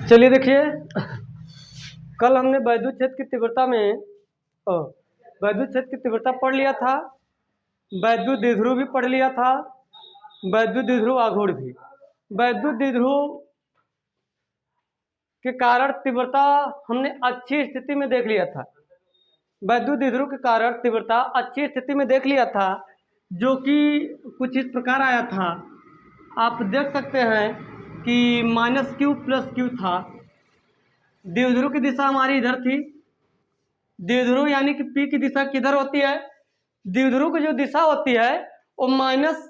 चलिए देखिए, कल हमने वैद्युत क्षेत्र की तीव्रता में वैद्युत क्षेत्र की तीव्रता पढ़ लिया था, वैद्युत द्विध्रुव भी पढ़ लिया था, वैद्युत द्विध्रुव आघूर्ण भी। वैद्युत द्विध्रुव के कारण तीव्रता हमने अच्छी स्थिति में देख लिया था। वैद्युत द्विध्रुव के कारण तीव्रता अच्छी स्थिति में देख लिया था, जो कि कुछ इस प्रकार आया था। आप देख सकते हैं कि -q + q था। द्विध्रुव की दिशा हमारी इधर थी। द्विध्रुव यानी कि P की दिशा किधर होती है? द्विध्रुव की जो दिशा होती है वो माइनस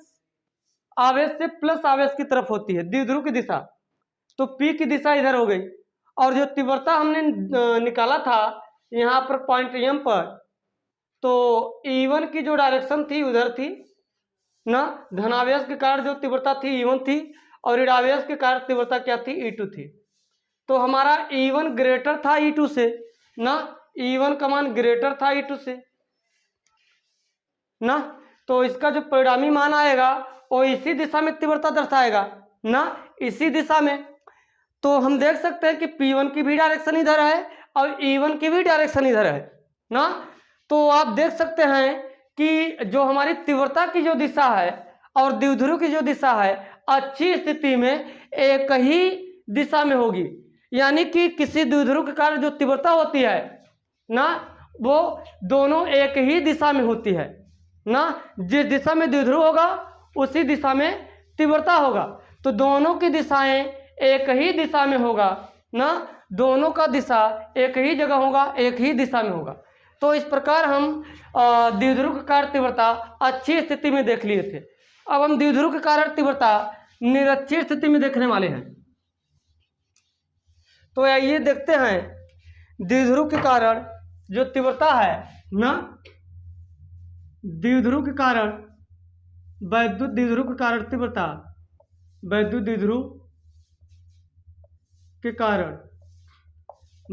आवेश से प्लस आवेश की तरफ होती है, द्विध्रुव की दिशा। तो P की दिशा इधर हो गई, और जो तीव्रता हमने निकाला था यहाँ पर पॉइंट M पर, तो E1 की जो डायरेक्शन थी उधर थी ना। धनावेश के कारण जो तीव्रता थी E1 थी, और ऋणावेश के कारण तीव्रता क्या थी? E2 थी। तो हमारा E1 ग्रेटर था E2 से ना, E1 का मान ग्रेटर था E2 से ना। तो इसका जो परिणामी मान आएगा वो इसी दिशा में तीव्रता दर्शाएगा ना, इसी दिशा में। तो हम देख सकते हैं कि P1 की भी डायरेक्शन इधर है और E1 की भी डायरेक्शन इधर है ना। तो आप देख सकते हैं कि जो हमारी तीव्रता की जो दिशा है और द्विध्रुव की जो दिशा है, अच्छी स्थिति में एक ही दिशा में होगी। यानी कि किसी द्विध्रुव के कारण जो तीव्रता होती है ना, वो दोनों एक ही दिशा में होती है ना। जिस दिशा में द्विध्रुव होगा उसी दिशा में तीव्रता होगा। तो दोनों की दिशाएं एक ही दिशा में होगा ना, दोनों का दिशा एक ही जगह होगा, एक ही दिशा में होगा। तो इस प्रकार हम द्विध्रुव के कारण तीव्रता अच्छी स्थिति में देख लिए थे। अब हम द्विध्रुव के कारण तीव्रता निरक्षीय स्थिति में देखने वाले हैं। तो आइए देखते हैं द्विध्रुव के कारण जो तीव्रता है ना, द्विध्रुव के कारण, वैद्युत द्विध्रुव के कारण तीव्रता, वैद्युत द्विध्रुव के कारण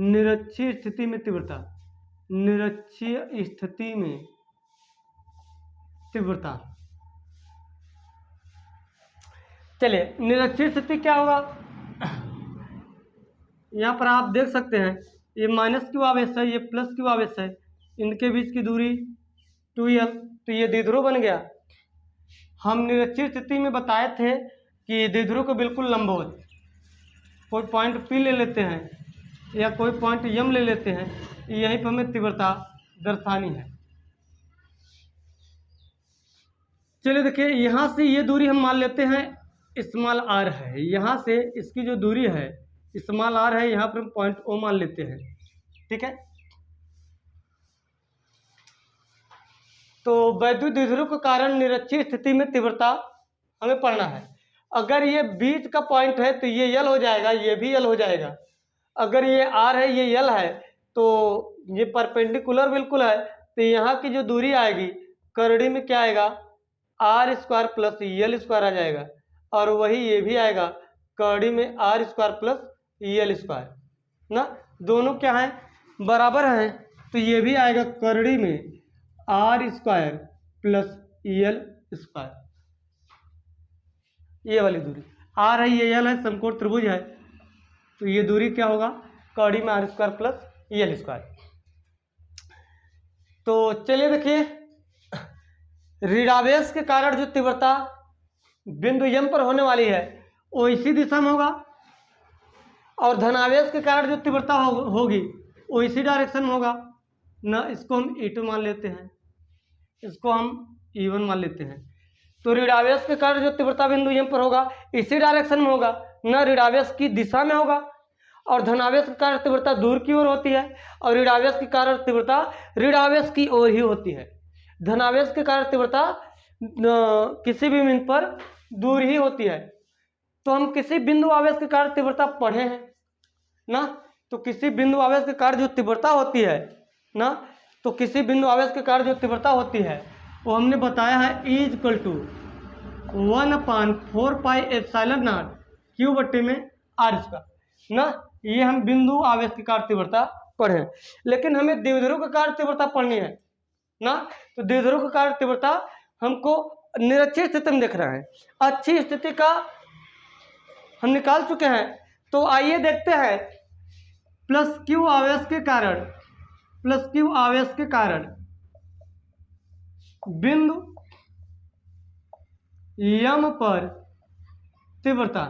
निरक्षीय स्थिति में तीव्रता, निरक्षीय स्थिति में तीव्रता। चलिए, निरक्षीय स्थिति क्या होगा? यहाँ पर आप देख सकते हैं ये -q आवेश है, ये +q आवेश है, इनके बीच की दूरी 2l, तो ये द्विध्रुव बन गया। हम निरक्षीय स्थिति में बताए थे कि द्विध्रुव को बिल्कुल लंबवत कोई पॉइंट P ले लेते हैं या कोई पॉइंट M ले लेते हैं, यहीं पर हमें तीव्रता दर्शानी है। चलिए देखिए, यहाँ से ये दूरी हम मान लेते हैं स्मॉल r है, यहाँ से इसकी जो दूरी है स्मॉल r है, यहाँ पर हम पॉइंट O मान लेते हैं, ठीक है। तो वैद्युत द्विध्रुव के कारण निरक्षीय स्थिति में तीव्रता हमें पढ़ना है। अगर ये बीच का पॉइंट है तो ये L हो जाएगा, ये भी L हो जाएगा। अगर ये R है, ये L है, तो ये परपेंडिकुलर बिल्कुल है, तो यहाँ की जो दूरी आएगी करड़ी में क्या आएगा? R² + L² आ जाएगा, और वही ये भी आएगा करड़ी में R² + L² ना। दोनों क्या है? बराबर हैं, तो ये भी आएगा करड़ी में R² + L²। ये वाली दूरी R है, ये L है, समकोण त्रिभुज है, तो ये दूरी क्या होगा? कड़ी में R² + L²। तो चलिए देखिए, ऋणावेश के कारण जो तीव्रता बिंदु M पर होने वाली है वो इसी दिशा में होगा, और धनावेश के कारण जो तीव्रता होगी वो इसी डायरेक्शन में होगा ना। इसको हम E2 मान लेते हैं, इसको हम E1 मान लेते हैं। तो ऋणावेश के कारण जो तीव्रता बिंदु M पर होगा इसी डायरेक्शन में होगा ना, ऋणावेश की दिशा में होगा। और धनावेश के कारण तीव्रता दूर की ओर होती है, और ऋणावेश के कारण तीव्रता ऋणावेश की ओर ही होती है। धनावेश के कारण तीव्रता किसी भी बिंदु पर दूर ही होती है। तो हम किसी बिंदु आवेश के कारण तीव्रता पढ़े हैं ना, तो किसी बिंदु आवेश के कारण जो तीव्रता होती है ना, तो किसी बिंदु आवेश के कारण जो तीव्रता होती है वो हमने बताया है E = 1/4πε0 Q/r² ना। ये हम बिंदु आवेश के कारण तीव्रता पढ़े, लेकिन हमें द्विध्रुव के कारण तीव्रता पढ़नी है ना। तो द्विध्रुव के कारण तीव्रता हमको निरक्षीय स्थिति में देख रहा है। अच्छी स्थिति का हम निकाल चुके हैं। तो आइए देखते हैं प्लस क्यू आवेश के कारण, प्लस क्यू आवेश के कारण बिंदु यम पर तीव्रता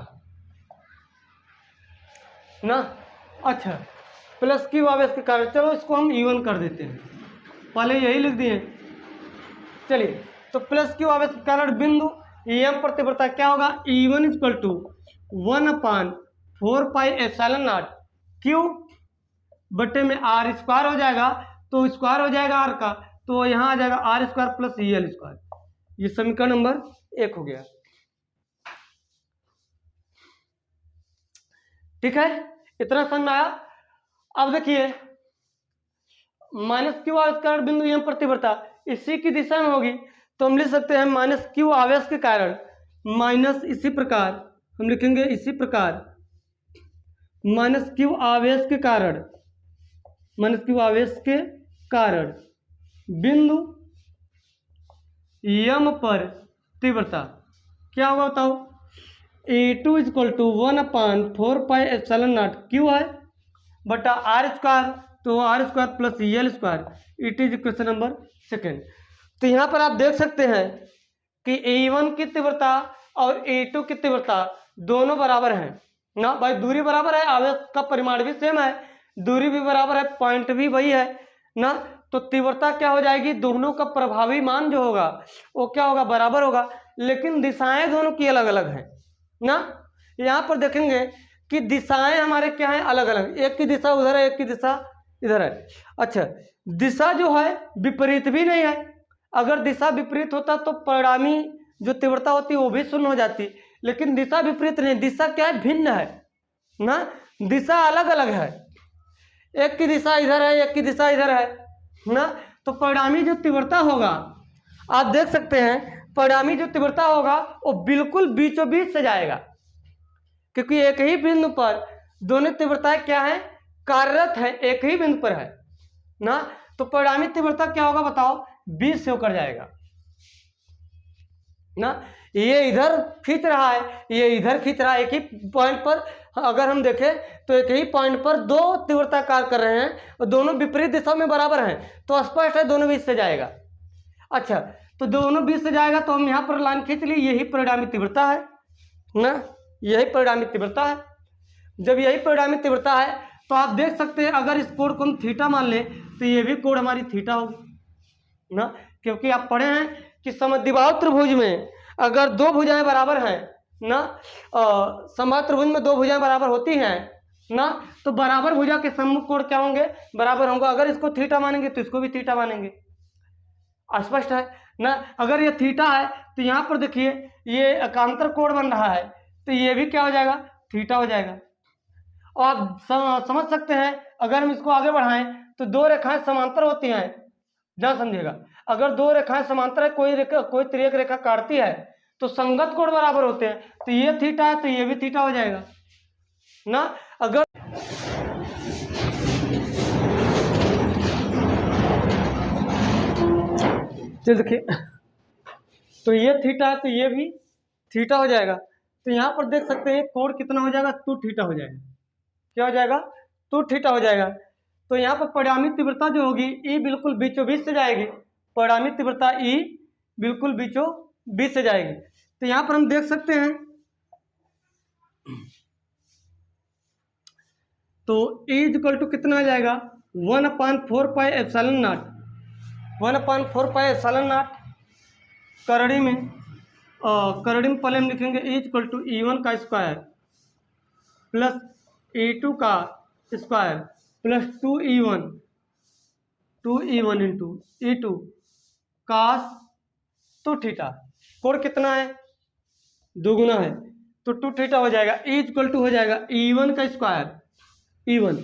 ना। अच्छा, प्लस क्यू आवेश के कारण, चलो इसको हम E1 कर देते हैं, पहले यही लिख दिए। चलिए, तो प्लस क्यू आवेश के कारण बिंदु एम पर तीव्रता क्या होगा, E1 इक्वल टू 1/4πε0 क्यू बटे में आर स्क्वायर हो जाएगा, तो स्क्वायर हो जाएगा आर का, तो यहाँ आ जाएगा R square plus EL square. ये समीकरण नंबर 1 हो गया। ठीक है, इतना समझ में आया। अब देखिए माइनस क्यू आवेश के कारण बिंदु एम पर तीव्रता इसी की दिशा में होगी, तो हम लिख सकते हैं माइनस क्यू आवेश के कारण, माइनस इसी प्रकार हम लिखेंगे, इसी प्रकार माइनस क्यू आवेश के कारण, माइनस क्यू आवेश के कारण बिंदु यम पर तीव्रता क्या होगा बताओ, A2 इक्वल टू 1/4πε0 क्यू है बटा आर स्क्वायर, तो R square plus EL square. It is question number 2। तो यहाँ पर आप देख सकते हैं कि A1 की तीव्रता और A2 की तीव्रता दोनों बराबर हैं ना भाई, दूरी बराबर है, आवेश का परिमाण भी सेम है, दूरी भी बराबर है, पॉइंट भी वही है ना, तो तीव्रता क्या हो जाएगी, दोनों का प्रभावी मान जो होगा वो क्या होगा, बराबर होगा, लेकिन दिशाएं दोनों की अलग अलग हैं ना। यहाँ पर देखेंगे कि दिशाएं हमारे क्या हैं, अलग अलग, एक की दिशा उधर है, एक की दिशा इधर है। अच्छा, दिशा जो है विपरीत भी नहीं है, अगर दिशा विपरीत होता तो परिणामी जो तीव्रता होती वो भी शून्य हो जाती, लेकिन दिशा विपरीत नहीं, दिशा क्या है, भिन्न है ना, दिशा अलग अलग है, एक की दिशा इधर है, एक की दिशा इधर है ना, तो परिणामी जो तीव्रता होगा आप देख सकते हैं, परिणामी जो तीव्रता होगा वो बिल्कुल बीचों बीच से जाएगा, क्योंकि एक ही बिंदु पर दोनों तीव्रताएं क्या है, कार्यरत है, एक ही बिंदु पर है ना, तो परिणामी तीव्रता क्या होगा बताओ, 20 से होकर जाएगा ना। ये इधर खींच रहा है, ये इधर खींच रहा है, एक ही पॉइंट पर अगर हम देखें तो एक ही पॉइंट पर दो तीव्रता कार्य कर रहे हैं और दोनों विपरीत दिशा में बराबर हैं, तो स्पष्ट है दोनों 20 से जाएगा। अच्छा, तो दोनों 20 से जाएगा, तो हम यहाँ पर लाइन खींच ली, यही परिणामी तीव्रता है ना, यही परिणामी तीव्रता है। जब यही परिणामी तीव्रता है तो आप देख सकते हैं, अगर इस कोण को हम थीटा मान ले तो ये भी कोण हमारी थीटा होगी ना, क्योंकि आप पढ़े हैं कि समद्विबाहु त्रिभुज में अगर दो भुजाएं बराबर हैं ना, समबाहु त्रिभुज में दो भुजाएं बराबर होती हैं ना, तो बराबर भुजा के सम्मुख कोण क्या होंगे, बराबर होंगे। अगर इसको थीटा मानेंगे तो इसको भी थीटा मानेंगे, स्पष्ट है ना। अगर ये थीटा है तो यहाँ पर देखिए ये एकांतर कोण बन रहा है, तो ये भी क्या हो जाएगा, थीटा हो जाएगा। और आप समझ सकते हैं, अगर हम इसको आगे बढ़ाएं तो दो रेखाएं समांतर होती हैं, ध्यान समझिएगा, अगर दो रेखाएं समांतर है, कोई तिर्यक रेखा काटती है तो संगत कोण बराबर होते हैं, तो ये थीटा है तो ये भी थीटा हो जाएगा ना। अगर देखिए तो ये थीटा है तो ये भी थीटा हो जाएगा, तो यहाँ पर देख सकते हैं कोण कितना हो जाएगा, 2 थीटा हो जाएगा, क्या हो जाएगा, 2 थीटा हो जाएगा। तो यहाँ पर परिणामी तीव्रता जो होगी E बिल्कुल बीचों बीच से जाएगी, परिणामी तीव्रता E बिल्कुल बीचों बीच से जाएगी। तो यहाँ पर हम देख सकते हैं, तो E इक्वल टू कितना आ जाएगा, 1/4πε0, 1/4πε0 करड़ी में पहले हम लिखेंगे E इक्वल टू E1 का स्क्वायर प्लस E2 का square plus 2E1 into E2 कास 2 थीटा, कोण कितना है, दोगुना है, तो 2 थीटा हो जाएगा। E इक्वल टू हो जाएगा E1 का स्क्वायर, E1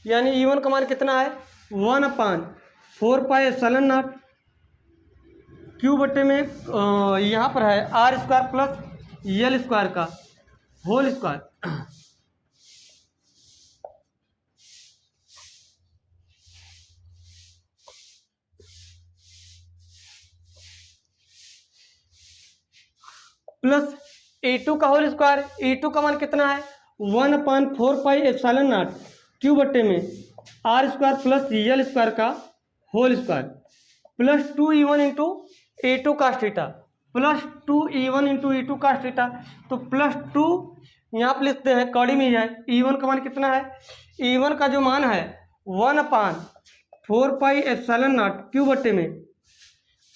यानी E1 का मान कितना है, 1/4πε0 क्यू बटे में यहाँ पर है R square plus EL square का होल स्क्वायर। प्लस E2 का होल स्क्वायर, E2 का मान कितना है 1/4πε0 क्यू बट्टे में are square plus L square का whole square plus 2E1 into E2 cos theta plus 2E1 into E2 cos theta. तो प्लस 2 यहाँ पर लिखते हैं, कड़ी में है। E1 का मान कितना है, E1 का जो मान है 1/4πε0 क्यू बट्टे में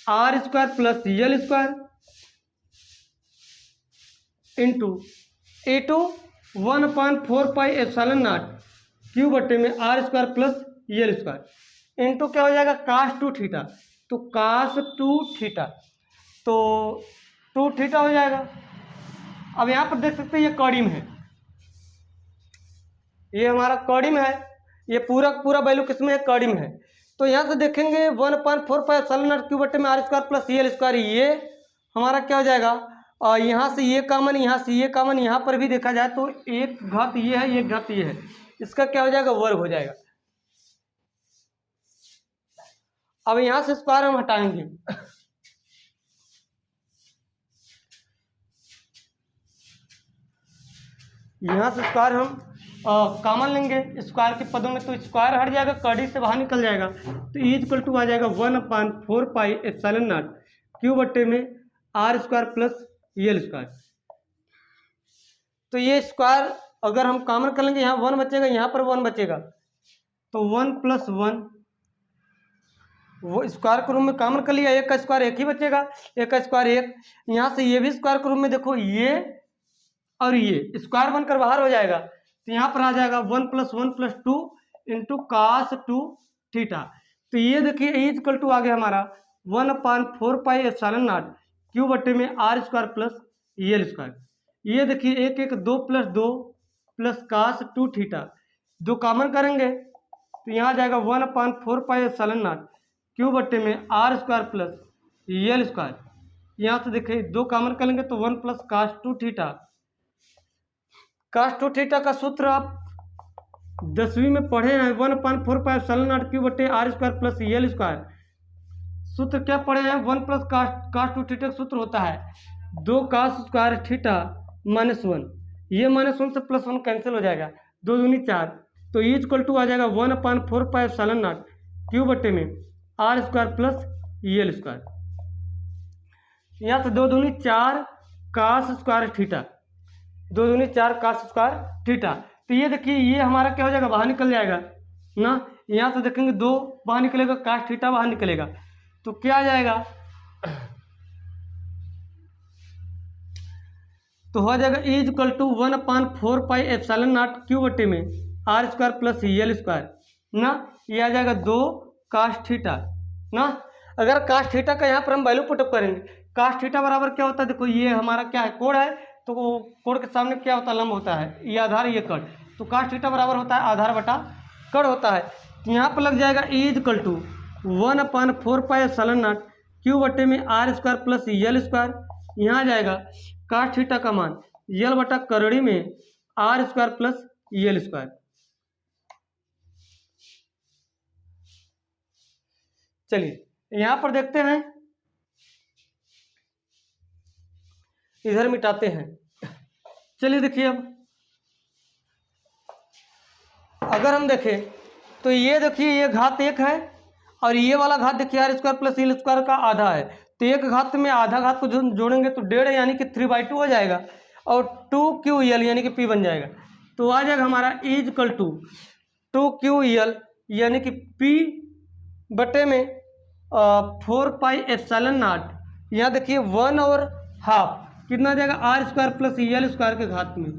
are square plus L square into E2 1/4πε0 Q बट्टे में are square plus L square into क्या हो जाएगा कास 2 थीटा। तो कास 2 थीटा, तो 2 थीटा हो जाएगा। अब यहाँ पर देख सकते हैं ये कड़ी में है, ये हमारा कड़ी में है, ये पूरा पूरा वैल्यू किसमें है, कड़ी में है। तो यहाँ से देखेंगे 1/4πε0 क्यू बट्टे में are square plus L square, ये हमारा क्या हो जाएगा, और यहाँ से ये कॉमन, यहाँ से ये कॉमन, यहाँ पर भी देखा जाए तो एक घात ये है, एक घात ये है, इसका क्या हो जाएगा वर्ग हो जाएगा। अब यहाँ से स्क्वायर हम हटाएंगे, यहाँ से स्क्वायर हम कॉमन लेंगे स्क्वायर के पदों में, तो स्क्वायर हट जाएगा, कड़ी से बाहर निकल जाएगा। तो ई इक्वल टू आ जाएगा 1/4πε0 क्यू बट्टे में are square plus L square. तो ये स्क्वायर अगर हम कॉमन कर लेंगे, यहाँ 1 बचेगा, यहाँ पर 1 बचेगा, तो 1 + 1 वो स्क्वायर के रूप में कॉमन कर लिया, एक का स्क्वायर एक ही बचेगा, एक का स्क्वायर एक, यहाँ से ये भी स्क्वायर के रूप में देखो, ये और ये स्क्वायर बनकर बाहर हो जाएगा। तो यहाँ पर आ जाएगा 1 + 1 + 2 इंटू कास 2 थीटा। तो ये देखिए ई इक्वल टू आ गया हमारा 1/4πε0 क्यू बट्टे में are square plus L square. ये देखिए एक एक 2 + 2 प्लस कास 2 थीटा, दो कॉमन करेंगे तो यहाँ आ जाएगा 1/4πε0 क्यू बट्टे में are square plus L square. यहाँ से देखिए दो कॉमन करेंगे तो 1 + कास 2 थीटा। कास 2 थीटा का सूत्र आप 10वीं में पढ़े हैं, 1/4πε0 क्यू बट्टे आर स्क्वायर प्लस यल स्क्वायर। सूत्र क्या पढ़े हैं, 1 + कास 2 थीटा का सूत्र होता है 2 कास स्क्वायर थीटा -1, ये -1 से +1 कैंसिल हो जाएगा, 2 दूनी 4। तो ई इक्वल टू आ जाएगा 1/4πε0 क्यू बट्टे में are square plus L square. यहाँ से 2 दूनी 4 कास स्क्वायर थीटा, 2 दूनी 4 कास स्क्वायर थीटा। तो ये देखिए ये हमारा क्या हो जाएगा, बाहर निकल जाएगा ना। यहाँ से देखेंगे 2 बाहर निकलेगा, कास थीटा बाहर निकलेगा, तो क्या आ जाएगा, तो हो जाएगा ई इक्वल टू 1/4πε0 क्यू बट्टे में are square plus L square ना। ये आ जाएगा 2 कास थीटा ना। अगर कास थीटा का यहाँ पर हम वैल्यू पुटअप करेंगे, कास थीटा बराबर क्या होता है, देखो ये हमारा क्या है, कोण है, तो कोण के सामने क्या होता है, लंब होता है, ये आधार ये कड़, तो कास थीटा बराबर होता है आधार बटा कड़ होता है। तो यहाँ पर लग जाएगा ई इक्वल टू 1/4πε0 क्यू बट्टे में are square plus L square. यहाँ आ जाएगा कास थीटा का मान यल बटा करड़ी में are square plus L square. चलिए यहाँ पर देखते हैं, इधर मिटाते हैं। चलिए देखिए अब अगर हम देखें तो ये देखिए ये घात 1 है और ये वाला घात देखिए आर स्क्वायर प्लस यल स्क्वायर का आधा है, तो एक घात में आधा घात को जोड़ेंगे तो 1.5 यानी कि 3/2 हो जाएगा और 2ql यानी कि p बन जाएगा। तो आ जाएगा हमारा ई इक्वल टू 2ql यानी कि p बटे में 4πε0। यहाँ देखिए 1 और हाफ कितना आ जाएगा, आर स्क्वायर प्लस यल स्क्वायर के घात में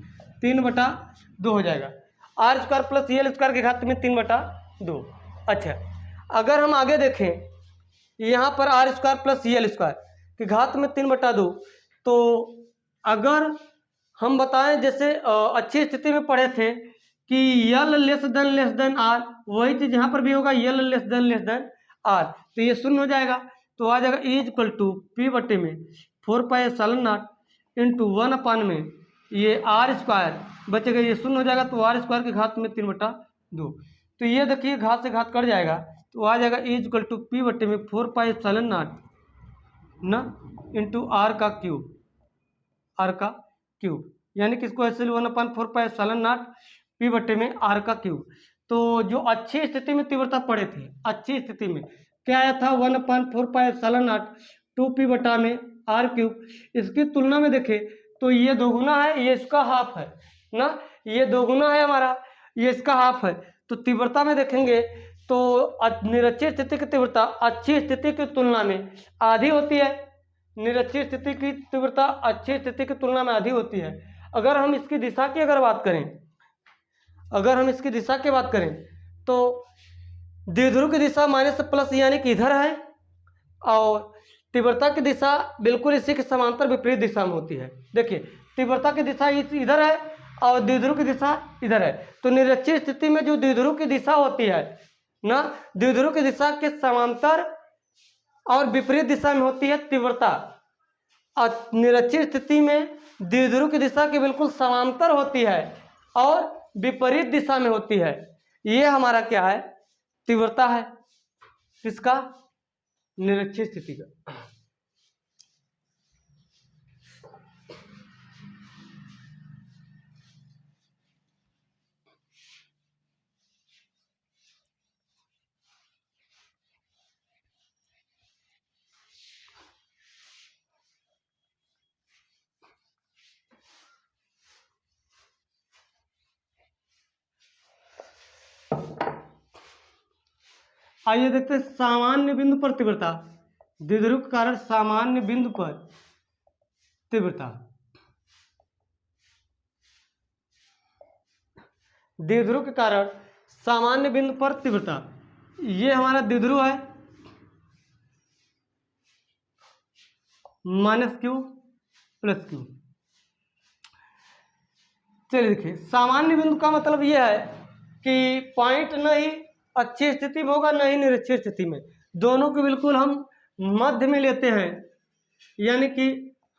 3/2 हो जाएगा, आर स्क्वायर प्लस यल स्क्वायर के घात में 3/2। अच्छा अगर हम आगे देखें यहाँ पर आर स्क्वायर प्लस यल स्क्वायर के घात में 3/2, तो अगर हम बताएं जैसे अच्छी स्थिति में पढ़े थे कि यल लेस देन आर, वही चीज़ यहाँ पर भी होगा, यल लेस देन आर, तो ये शून्य हो जाएगा। तो आ जाएगा ई इक्वल टू p बटे में 4πε0 इंटू 1 में ये आर स्क्वायर बचेगा, ये शून्य हो जाएगा, तो आर स्क्वायर के घात में 3/2। तो ये देखिए घात से घात कट जाएगा, तो आ जाएगा ई इक्वल टू p बटे में 4πε0 ना इंटू आर का क्यूब, आर का क्यूब, यानी कि इसको ऐसे 1/4πε0 पी बटे में आर का क्यूब। तो जो अच्छी स्थिति में तीव्रता पड़े थे, अच्छी स्थिति में क्या आया था 1/4πε0 2p बटा में आर क्यूब। इसकी तुलना में देखें तो ये दोगुना है, ये इसका हाफ है ना, ये दोगुना है हमारा, ये इसका हाफ है। तो तीव्रता में देखेंगे तो निरक्षीय स्थिति की तीव्रता अच्छी स्थिति की तुलना में आधी होती है। निरक्षीय स्थिति की तीव्रता अच्छी स्थिति की तुलना में आधी होती है। अगर हम इसकी दिशा की बात करें, अगर हम इसकी दिशा की बात करें तो द्विध्रुव की दिशा माइनस प्लस यानी कि इधर है, और तीव्रता की दिशा बिल्कुल इसी के समांतर विपरीत दिशा में होती है। देखिए तीव्रता की दिशा इधर है और द्विध्रुव की दिशा इधर है। तो निरक्षीय स्थिति में जो द्विध्रुव की दिशा होती है ना, द्विध्रुव की दिशा के समांतर और विपरीत दिशा में होती है तीव्रता, और निरक्षीय स्थिति में द्विध्रुव की दिशा के बिल्कुल समांतर होती है और विपरीत दिशा में होती है। ये हमारा क्या है, तीव्रता है, किसका, निरक्षीय स्थिति का। आइए देखते हैं सामान्य बिंदु पर तीव्रता, द्विध्रुव के कारण सामान्य बिंदु पर तीव्रता। द्विध्रुव के कारण सामान्य बिंदु पर तीव्रता, ये हमारा द्विध्रुव है -q + q। चलिए देखिए सामान्य बिंदु का मतलब ये है कि पॉइंट नहीं अच्छी स्थिति में होगा नहीं निरक्षीय स्थिति में, दोनों को बिल्कुल हम मध्य में लेते हैं। यानी कि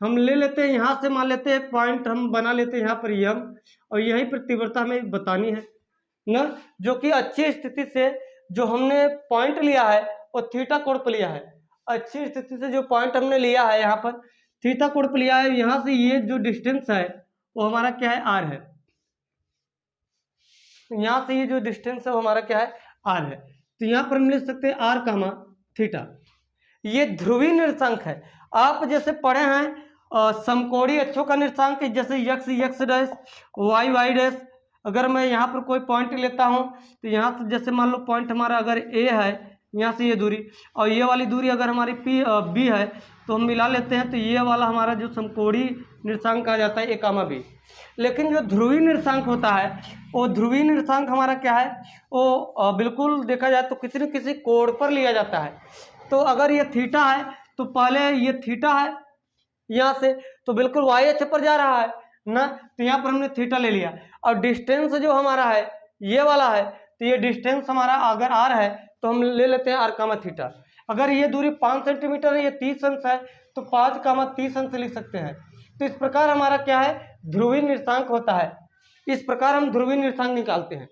हम ले लेते हैं यहाँ से, मान लेते हैं पॉइंट हम बना लेते हैं यहाँ पर यम, और यहीं पर तीव्रता हमें बतानी है ना, जो कि अच्छी स्थिति से जो हमने पॉइंट लिया है वो थीटा कोण पर लिया है। अच्छी स्थिति से जो पॉइंट हमने लिया है यहाँ पर थीटा कोण पर लिया है। यहाँ से ये जो डिस्टेंस है वो हमारा क्या है, आर है। यहाँ से ये जो डिस्टेंस है वो हमारा क्या है, आर है। तो यहाँ पर हम लिख सकते हैं आर कामा थीटा। ये ध्रुवीय निर्देशांक है। आप जैसे पढ़े हैं समकोणीय अक्षों का निर्देशांक, जैसे X X dash Y Y dash. अगर मैं यहाँ पर कोई पॉइंट लेता हूँ तो यहाँ से जैसे मान लो पॉइंट हमारा अगर ए है, यहाँ से ये दूरी और ये वाली दूरी अगर हमारी बी है तो हम मिला लेते हैं, तो ये वाला हमारा जो समकोणीय निर्देशांक आ जाता है ए कामा बी। लेकिन जो ध्रुवीय निर्देशांक होता है वो ध्रुवीय निर्देशांक हमारा क्या है, वो बिल्कुल देखा जाए तो किसी न किसी कोण पर लिया जाता है। तो अगर ये थीटा है तो पहले ये थीटा है यहाँ से, तो बिल्कुल वाई अक्ष पर जा रहा है ना, तो यहाँ पर हमने थीटा ले लिया। और डिस्टेंस जो हमारा है ये वाला है, तो ये डिस्टेंस हमारा अगर आर है तो हम ले लेते हैं आर कामा थीटा। अगर ये दूरी 5 सेंटीमीटर है, ये 30 अंश है, तो 5 कामा 30 अंश लिख सकते हैं। तो इस प्रकार हमारा क्या है, ध्रुवीय निर्देशांक होता है। इस प्रकार हम ध्रुवीय निर्देशांक निकालते हैं।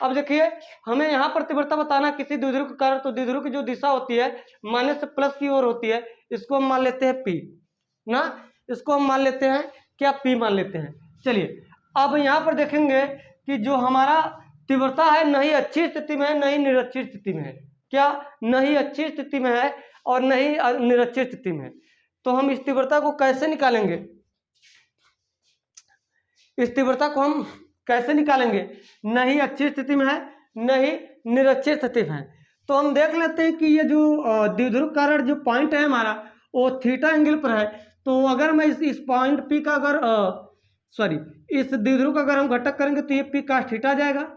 अब देखिए हमें यहाँ पर तीव्रता बताना किसी द्विध्रुव के कारण, तो द्विध्रुव की जो दिशा होती है माइनस से प्लस की ओर होती है, इसको हम मान लेते हैं पी ना, इसको हम मान लेते हैं क्या, पी मान लेते हैं। चलिए अब यहाँ पर देखेंगे कि जो हमारा तीव्रता है नहीं अच्छी स्थिति में है नहीं निरक्षीय स्थिति में है, क्या नहीं अच्छी स्थिति में है और नहीं निरक्षीय स्थिति में है। तो हम इस तीव्रता को कैसे निकालेंगे, इस तीव्रता को हम कैसे निकालेंगे, नहीं अच्छी स्थिति में है नहीं निरक्षीय स्थिति में है। तो हम देख लेते हैं कि ये जो द्विध्रुव कारण जो पॉइंट है हमारा वो थीटा एंगल पर है। तो अगर मैं इस पॉइंट पी का अगर इस द्विध्रुव का अगर हम घटक करेंगे तो ये पी कास थीटा जाएगा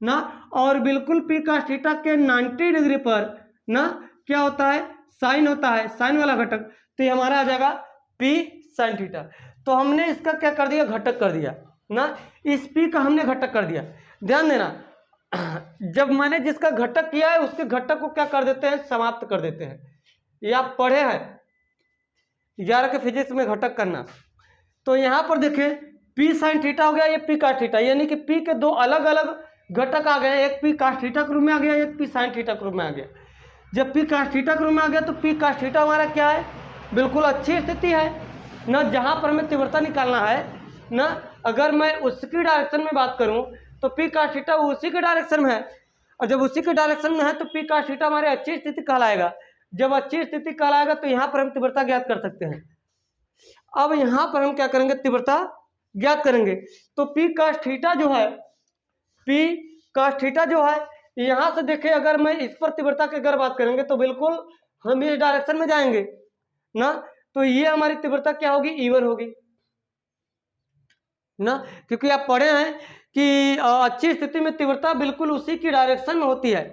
ना, और बिल्कुल पी कास थीटा के 90 डिग्री पर ना क्या होता है, साइन होता है, साइन वाला घटक, तो ये हमारा आ जाएगा पी साइन थीटा। तो हमने इसका क्या कर दिया, घटक कर दिया ना, इस पी का हमने घटक कर दिया। ध्यान देना जब मैंने जिसका घटक किया है उसके घटक को क्या कर देते हैं, समाप्त कर देते हैं। ये आप पढ़े हैं 11 के फिजिक्स में घटक करना। तो यहाँ पर देखें पी साइन थीटा हो गया, ये पी कास थीटा, यानी कि पी के दो अलग अलग घटक आ गए, एक पी कास थीटा के रूप में आ गया, एक पी साइन थीटा के रूप में आ गया। जब पी कास थीटा के रूप में आ गया तो पी कास थीटा हमारा क्या है, बिल्कुल अच्छी स्थिति है ना, जहाँ पर हमें तीव्रता निकालना है ना। अगर मैं उसकी डायरेक्शन में बात करूं तो पी cos थीटा उसी के डायरेक्शन में है, और जब उसी के डायरेक्शन में है तो पी cos थीटा हमारे अच्छी स्थिति कहलाएगा। जब अच्छी स्थिति कहलाएगा तो यहाँ पर हम तीव्रता ज्ञात कर सकते हैं। अब यहाँ पर हम क्या करेंगे, तीव्रता ज्ञात करेंगे। तो पी cos थीटा जो है, पी cos थीटा जो है, यहाँ से देखें अगर मैं इस पर तीव्रता की अगर बात करेंगे तो बिल्कुल हम इस डायरेक्शन में जाएंगे ना। तो ये हमारी तीव्रता क्या होगी, E1 होगी ना, क्योंकि आप पढ़े हैं कि अच्छी स्थिति में तीव्रता बिल्कुल उसी की डायरेक्शन में होती है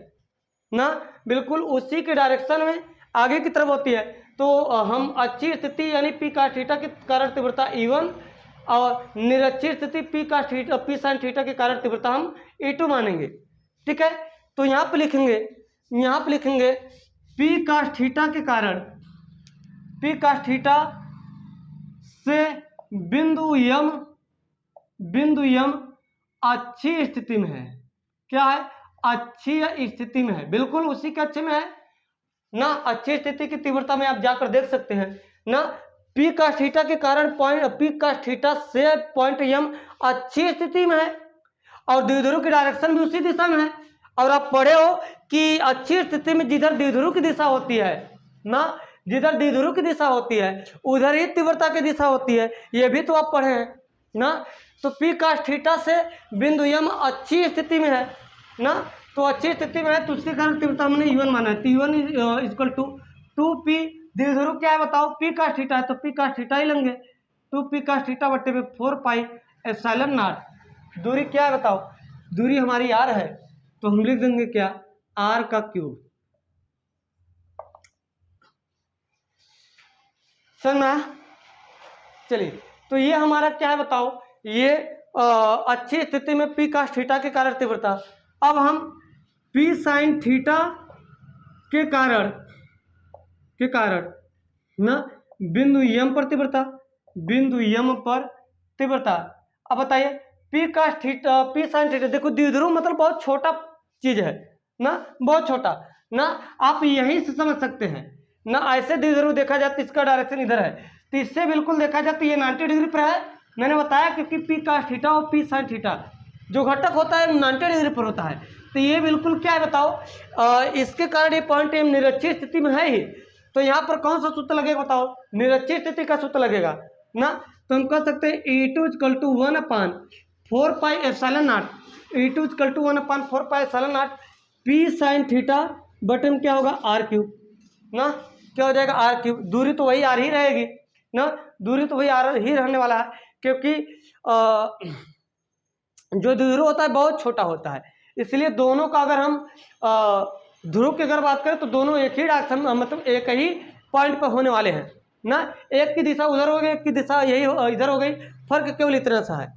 ना, बिल्कुल उसी के डायरेक्शन में आगे की तरफ होती है। तो हम अच्छी स्थिति यानी पी cos थीटा के कारण तीव्रता E1 और निरक्षी स्थिति पी sin थीटा के कारण तीव्रता हम E2 मानेंगे। ठीक है, तो यहाँ पे लिखेंगे पी cos थीटा के कारण, पी cos थीटा से बिंदु यम अच्छी स्थिति में है। क्या है, अच्छी स्थिति में है, बिल्कुल उसी के अच्छे में है ना। अच्छी स्थिति की तीव्रता में आप जाकर देख सकते हैं ना। पी cos थीटा के कारण पी cos थीटा से पॉइंट यम अच्छी स्थिति में है और द्विध्रुव की डायरेक्शन भी उसी दिशा में है। और आप पढ़े हो कि अच्छी स्थिति में जिधर द्विध्रुव की दिशा होती है ना, जिधर द्विध्रुव की दिशा होती है उधर ही तीव्रता की दिशा होती है, ये भी तो आप पढ़े हैं ना। तो पी cos थीटा से बिंदु यम अच्छी स्थिति में है ना, तो अच्छी स्थिति में है तो उसके कारण तीव्रता हमने E1 माना है। तो E1 इक्वल टू 2p, द्विध्रुव क्या है बताओ, पी cos थीटा है तो पी cos थीटा ही लेंगे, 2p cos थीटा बट्टे में 4 पाई एप्सिलॉन नॉट। दूरी क्या है बताओ, दूरी हमारी r है तो हम लिख देंगे क्या, r का क्यूब। समझना, चलिए तो ये हमारा क्या है बताओ, ये अच्छी स्थिति में पी cos थीटा के कारण तीव्रता। अब हम पी sin थीटा के कारण ना बिंदु यम पर तीव्रता, बिंदु यम पर तीव्रता। अब बताइए P cos theta, P sin theta, देखो द्विध्रुव मतलब बहुत छोटा चीज है ना, बहुत छोटा ना। आप यहीं से समझ सकते हैं ना, ऐसे द्विध्रुव देखा जाए तो इसका डायरेक्शन इधर है, तो इससे बिल्कुल देखा जाए तो ये 90 डिग्री पर है। मैंने बताया क्योंकि पी cos थीटा और पी sin थीटा जो घटक होता है 90 डिग्री पर होता है। तो ये बिल्कुल क्या है बताओ, इसके कारण ये पॉइंट एम निरक्षी स्थिति में है ही। तो यहाँ पर कौन सा सूत्र लगेगा बताओ, निरक्षी स्थिति का सूत्र लगेगा ना। तो हम कह सकते हैं E2 equal to 1/4 pi epsilon nought, E2 equal to 1/4 pi epsilon nought P sin theta बटे में क्या होगा r क्यूब ना, क्या हो जाएगा r क्यूब। दूरी तो वही r ही रहेगी ना, दूरी तो वही r ही रहने वाला है, क्योंकि जो द्विध्रुव होता है बहुत छोटा होता है, इसलिए दोनों का अगर हम ध्रुव की अगर बात करें तो दोनों एक ही डायरेक्शन मतलब एक ही पॉइंट पर होने वाले हैं ना। एक की दिशा उधर हो गई, एक की दिशा यही इधर हो गई, फर्क केवल इतना सा है।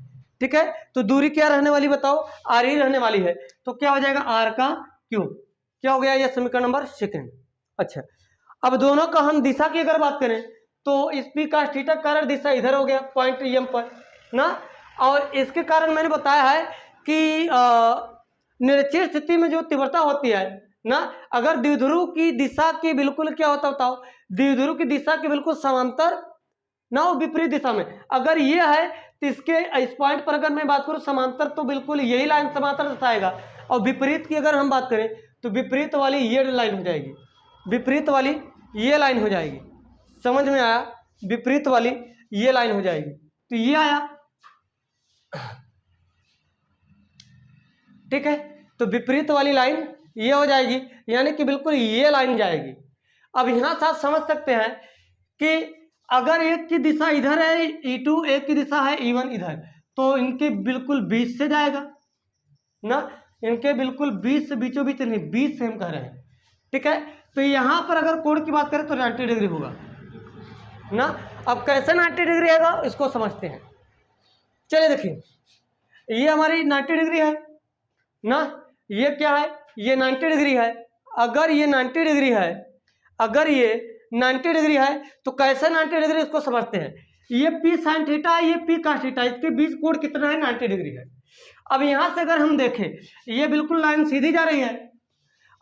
ठीक है, तो दूरी क्या रहने वाली बताओ, r ही रहने वाली है, तो क्या हो जाएगा r का क्यूब। क्या हो गया, ये समीकरण नंबर 2। अच्छा, अब दोनों का हम दिशा की अगर बात करें तो इस पी cos थीटा कारण दिशा इधर हो गया पॉइंट यम पर ना, और इसके कारण मैंने बताया है कि निरक्षीय स्थिति में जो तीव्रता होती है ना, अगर द्विध्रुव की दिशा की बिल्कुल क्या होता बताओ, द्विध्रुव की दिशा के बिल्कुल समांतर ना, वो विपरीत दिशा में अगर ये है तो इसके इस पॉइंट पर अगर मैं बात करूं समांतर तो बिल्कुल यही लाइन समांतर दर्शाएगा, और विपरीत की अगर हम बात करें तो विपरीत वाली ये लाइन हो जाएगी, विपरीत वाली ये लाइन हो जाएगी। समझ में आया, विपरीत वाली ये लाइन हो जाएगी, तो ये आया। ठीक है, तो विपरीत वाली लाइन ये हो जाएगी, यानी कि बिल्कुल ये लाइन जाएगी। अब यहां से आप समझ सकते हैं कि अगर एक की दिशा इधर है E2, एक की दिशा है E1 इधर, तो इनके बिल्कुल बीच से जाएगा ना, इनके बिल्कुल बीच से, बीचों बीच नहीं, बीच से हम कह रहे हैं। ठीक है, तो यहां पर अगर कोण की बात करें तो 90 डिग्री होगा ना। अब कैसे 90 डिग्री आएगा इसको समझते हैं। चलिए देखिए, ये हमारी 90 डिग्री है ना, ये क्या है, ये 90 डिग्री है। अगर ये 90 डिग्री है, अगर ये 90 डिग्री है तो कैसे 90 डिग्री इसको समझते हैं। ये पी sin थीटा है, ये पी cos थीटा, इसके बीच कोण कितना है, 90 डिग्री है। अब यहां से अगर हम देखें, ये बिल्कुल लाइन सीधी जा रही है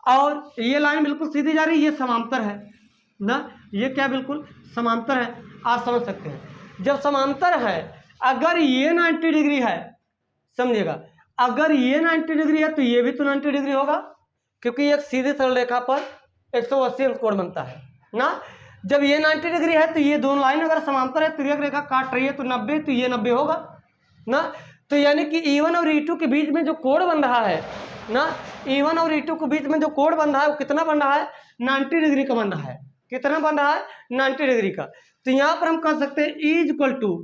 और ये लाइन बिल्कुल सीधी जा रही है, ये समांतर है ना, ये क्या बिल्कुल समांतर है, आप समझ सकते हैं। जब समांतर है अगर ये 90 डिग्री है, समझिएगा, अगर ये 90 डिग्री है तो ये भी तो 90 डिग्री होगा, क्योंकि एक सीधी सरल रेखा पर 180 अंश कोण बनता है ना। जब ये 90 डिग्री है तो ये दोनों लाइन अगर समांतर है, तिर्यक रेखा काट रही है तो 90, तो ये 90 होगा ना। तो यानी कि E1 और E2 के बीच में जो कोण बन रहा है ना, E1 और E2 के बीच में जो कोण बन रहा है वो कितना बन रहा है, 90 डिग्री का बन रहा है। कितना बन रहा है, 90 डिग्री का। तो यहाँ पर हम कह सकते हैं E इक्वल टू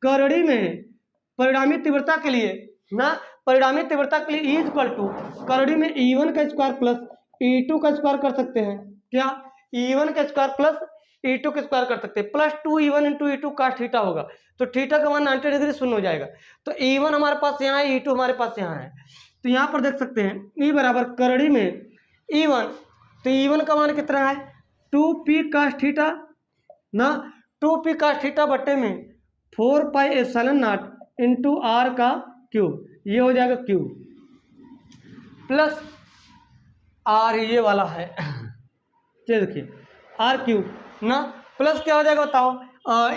करड़ी में परिणामी तीव्रता के लिए ना, परिणामी तीव्रता के लिए E इक्वल टू करड़ी में E1 का स्क्वायर प्लस E2 का स्क्वायर कर सकते हैं। क्या, E1 का स्क्वायर प्लस E2 का स्क्वायर कर सकते हैं, प्लस 2E1 इंटू E2 का थीटा होगा, तो थीटा का मान 90 डिग्री शून्य हो जाएगा। तो E1 हमारे पास यहाँ है, E2 हमारे पास यहाँ है। तो यहाँ पर देख सकते हैं E बराबर करड़ी में E1, तो E1 का मान कितना है, 2p कास थीटा ना, 2p कास थीटा बट्टे में 4 pi epsilon not into r का क्यूब, ये हो जाएगा क्यूब, प्लस r ये वाला है, ये देखिए r क्यूब ना, प्लस क्या हो जाएगा बताओ,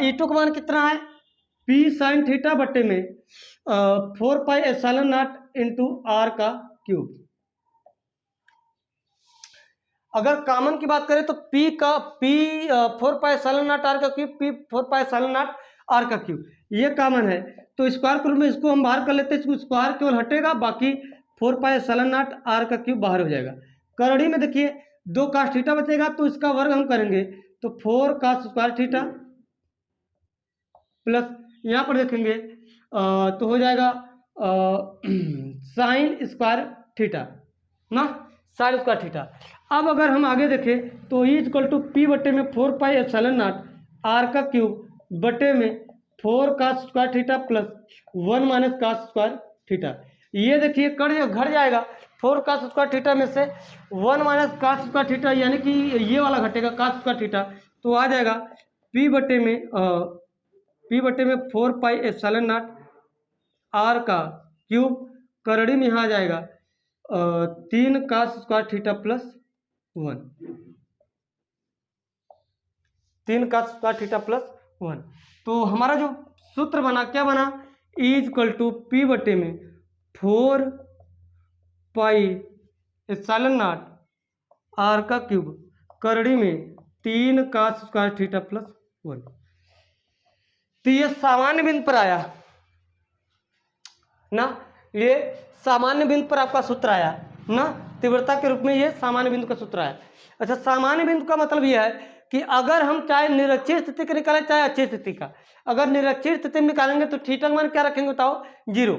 E2 का मान कितना है, p साइन थीटा बट्टे में 4 pi epsilon not into r का क्यूब। अगर कॉमन की बात करें तो p 4 pi epsilon nought r का cube, p 4 pi epsilon nought r का क्यूब, ये कॉमन है। तो स्क्वायर के रूप में इसको हम बाहर कर लेते हैं, इसको स्क्वायर केवल हटेगा, बाकी 4 पाई एप्सिलॉन नॉट r का क्यूब बाहर हो जाएगा। करड़ी में देखिए 2 कास थीटा बचेगा, तो इसका वर्ग हम करेंगे तो 4 कास स्क्वायर थीटा प्लस यहाँ पर देखेंगे तो हो जाएगा साइन स्क्वायर थीटा ना, साइन स्क्वायर थीटा। अब अगर हम आगे देखें तो E इक्वल टू पी बटे में 4 पाई एप्सिलॉन नॉट r का क्यूब बटे में 4 cos square theta plus 1 minus cos square theta. ये देखिए घट जाएगा, 4 कास स्क्वायर थीटा में से 1 माइनस कास स्क्वायर थीटा, यानी कि ये वाला घटेगा कास स्क्वायर थीटा, तो आ जाएगा p बटे में 4 पाई एप्सिलॉन नॉट r का क्यूब, करड़ी में यहाँ आ जाएगा 3 cos square theta plus 1, 3 cos square theta plus 1। तो हमारा जो सूत्र बना, क्या बना, E इक्वल टू पी बटे में 4 पाई एप्सिलॉन नॉट r का क्यूब, करड़ी में 3 कास स्क्वायर थीटा प्लस 1। तो ये सामान्य बिंदु पर आया ना, ये सामान्य बिंदु पर आपका सूत्र आया ना, तीव्रता के रूप में ये सामान्य बिंदु का सूत्र आया। अच्छा, सामान्य बिंदु का मतलब यह है कि अगर हम चाहे निरक्षीय स्थिति का निकालें चाहे अच्छी स्थिति का, अगर निरक्षीय स्थिति में निकालेंगे तो थीटा का मान क्या रखेंगे बताओ, 0।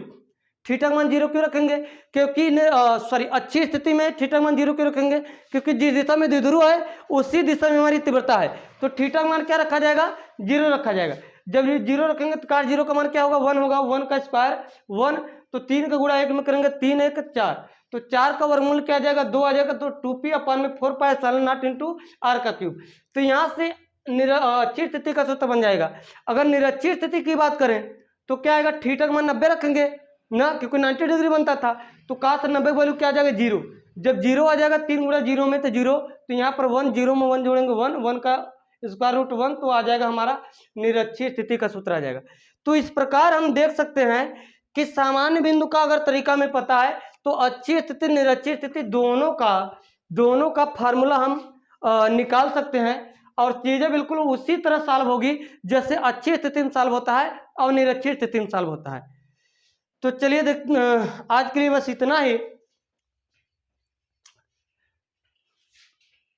थीटा का मान 0 क्यों रखेंगे, क्योंकि अच्छी स्थिति में थीटा का मान 0 क्यों रखेंगे, क्योंकि जिस दिशा में द्विध्रुव है उसी दिशा में हमारी तीव्रता है, तो थीटा का मान क्या रखा जाएगा, 0 रखा जाएगा। जब ये 0 रखेंगे तो cos 0 का मान क्या होगा, 1 होगा, 1 का स्क्वायर 1, तो 3 का गुणा 1 में करेंगे 3 1 4, तो 4 का वर्गमूल क्या आ जाएगा, 2 आ जाएगा, तो 2p अपन में 4 pi epsilon not into r का क्यूब। तो यहाँ से अच्छी स्थिति का सूत्र बन जाएगा। अगर निरक्षीय स्थिति की बात करें तो क्या आएगा, थीटा का मान 90 रखेंगे ना, क्योंकि 90 डिग्री बनता था, तो cos 90 वैल्यू क्या आ जाएगा, 0। जब 0 आ जाएगा 3 गुणा 0 में तो 0, तो यहाँ पर 1, 0 में 1 जोड़ेंगे 1 का स्क्वायर रूट 1, तो आ जाएगा हमारा निरक्षीय स्थिति का सूत्र आ जाएगा। तो इस प्रकार हम देख सकते हैं कि सामान्य बिंदु का अगर तरीका में पता है तो अच्छी स्थिति निरक्षीय स्थिति दोनों का फार्मूला हम निकाल सकते हैं, और चीजें बिल्कुल उसी तरह सॉल्व होगी जैसे अच्छी स्थिति में सॉल्व होता है और निरक्षीय स्थिति में सॉल्व होता है। तो चलिए आज के लिए बस इतना ही।